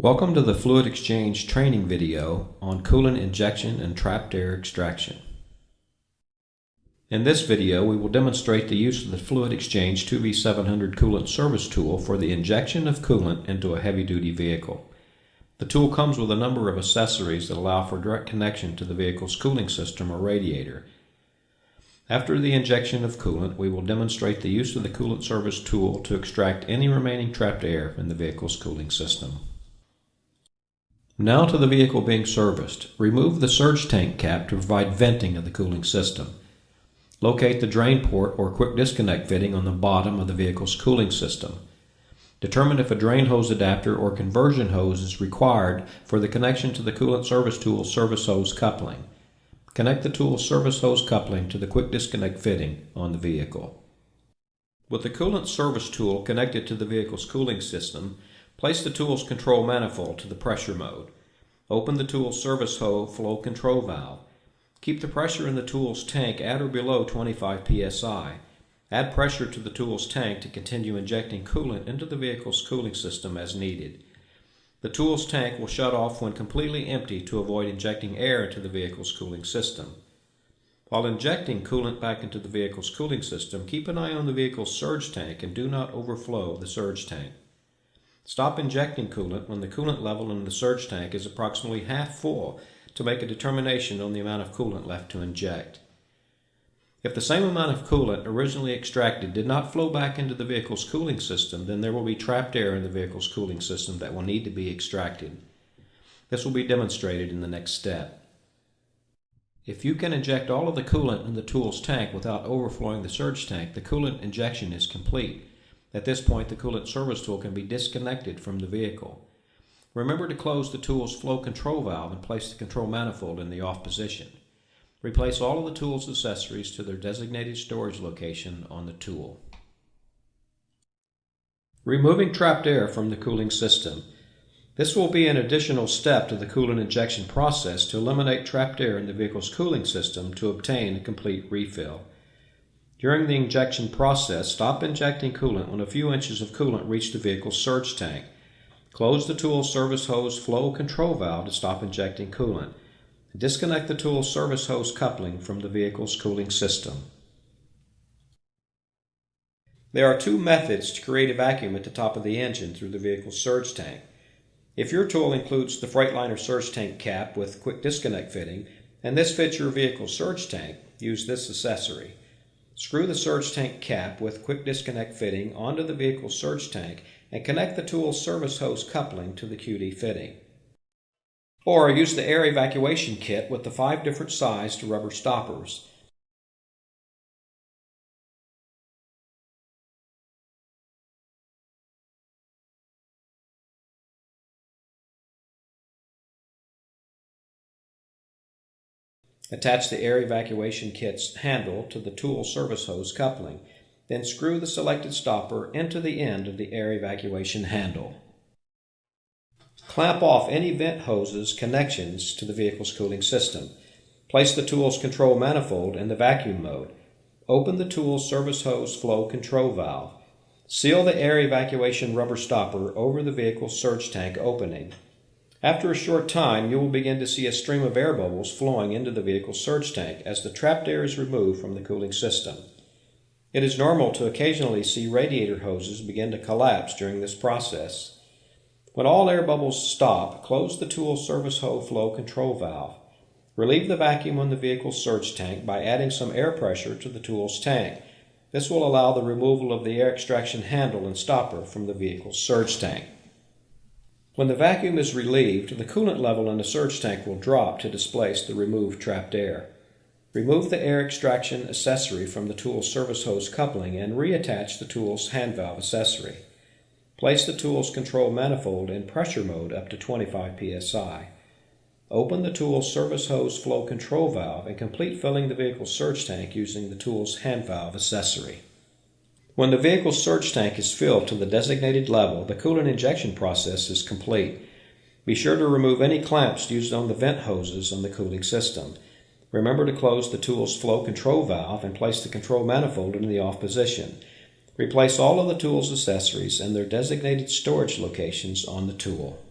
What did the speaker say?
Welcome to the Fluid Exchange training video on coolant injection and trapped air extraction. In this video, we will demonstrate the use of the Fluid Exchange 2V700 coolant service tool for the injection of coolant into a heavy-duty vehicle. The tool comes with a number of accessories that allow for direct connection to the vehicle's cooling system or radiator. After the injection of coolant, we will demonstrate the use of the coolant service tool to extract any remaining trapped air in the vehicle's cooling system. Now to the vehicle being serviced. Remove the surge tank cap to provide venting of the cooling system. Locate the drain port or quick disconnect fitting on the bottom of the vehicle's cooling system. Determine if a drain hose adapter or conversion hose is required for the connection to the coolant service tool service hose coupling. Connect the tool service hose coupling to the quick disconnect fitting on the vehicle. With the coolant service tool connected to the vehicle's cooling system, place the tool's control manifold to the pressure mode. Open the tool's service hose flow control valve. Keep the pressure in the tool's tank at or below 25 psi. Add pressure to the tool's tank to continue injecting coolant into the vehicle's cooling system as needed. The tool's tank will shut off when completely empty to avoid injecting air into the vehicle's cooling system. While injecting coolant back into the vehicle's cooling system, keep an eye on the vehicle's surge tank and do not overflow the surge tank. Stop injecting coolant when the coolant level in the surge tank is approximately half full to make a determination on the amount of coolant left to inject. If the same amount of coolant originally extracted did not flow back into the vehicle's cooling system, then there will be trapped air in the vehicle's cooling system that will need to be extracted. This will be demonstrated in the next step. If you can inject all of the coolant in the tool's tank without overflowing the surge tank, the coolant injection is complete. At this point, the coolant service tool can be disconnected from the vehicle. Remember to close the tool's flow control valve and place the control manifold in the off position. Replace all of the tool's accessories to their designated storage location on the tool. Removing trapped air from the cooling system. This will be an additional step to the coolant injection process to eliminate trapped air in the vehicle's cooling system to obtain a complete refill. During the injection process, stop injecting coolant when a few inches of coolant reach the vehicle's surge tank. Close the tool's service hose flow control valve to stop injecting coolant. Disconnect the tool's service hose coupling from the vehicle's cooling system. There are two methods to create a vacuum at the top of the engine through the vehicle's surge tank. If your tool includes the Freightliner surge tank cap with quick disconnect fitting, and this fits your vehicle's surge tank, use this accessory. Screw the surge tank cap with quick disconnect fitting onto the vehicle's surge tank and connect the tool's service hose coupling to the QD fitting. Or use the air evacuation kit with the 5 different sized rubber stoppers. Attach the air evacuation kit's handle to the tool service hose coupling, then screw the selected stopper into the end of the air evacuation handle. Clamp off any vent hoses connections to the vehicle's cooling system. Place the tool's control manifold in the vacuum mode. Open the tool's service hose flow control valve. Seal the air evacuation rubber stopper over the vehicle's surge tank opening. After a short time, you will begin to see a stream of air bubbles flowing into the vehicle's surge tank as the trapped air is removed from the cooling system. It is normal to occasionally see radiator hoses begin to collapse during this process. When all air bubbles stop, close the tool's service hose flow control valve. Relieve the vacuum on the vehicle's surge tank by adding some air pressure to the tool's tank. This will allow the removal of the air extraction handle and stopper from the vehicle's surge tank. When the vacuum is relieved, the coolant level in the surge tank will drop to displace the removed trapped air. Remove the air extraction accessory from the tool's service hose coupling and reattach the tool's hand valve accessory. Place the tool's control manifold in pressure mode up to 25 psi. Open the tool's service hose flow control valve and complete filling the vehicle's surge tank using the tool's hand valve accessory. When the vehicle's surge tank is filled to the designated level, the coolant injection process is complete. Be sure to remove any clamps used on the vent hoses on the cooling system. Remember to close the tool's flow control valve and place the control manifold in the off position. Replace all of the tool's accessories in their designated storage locations on the tool.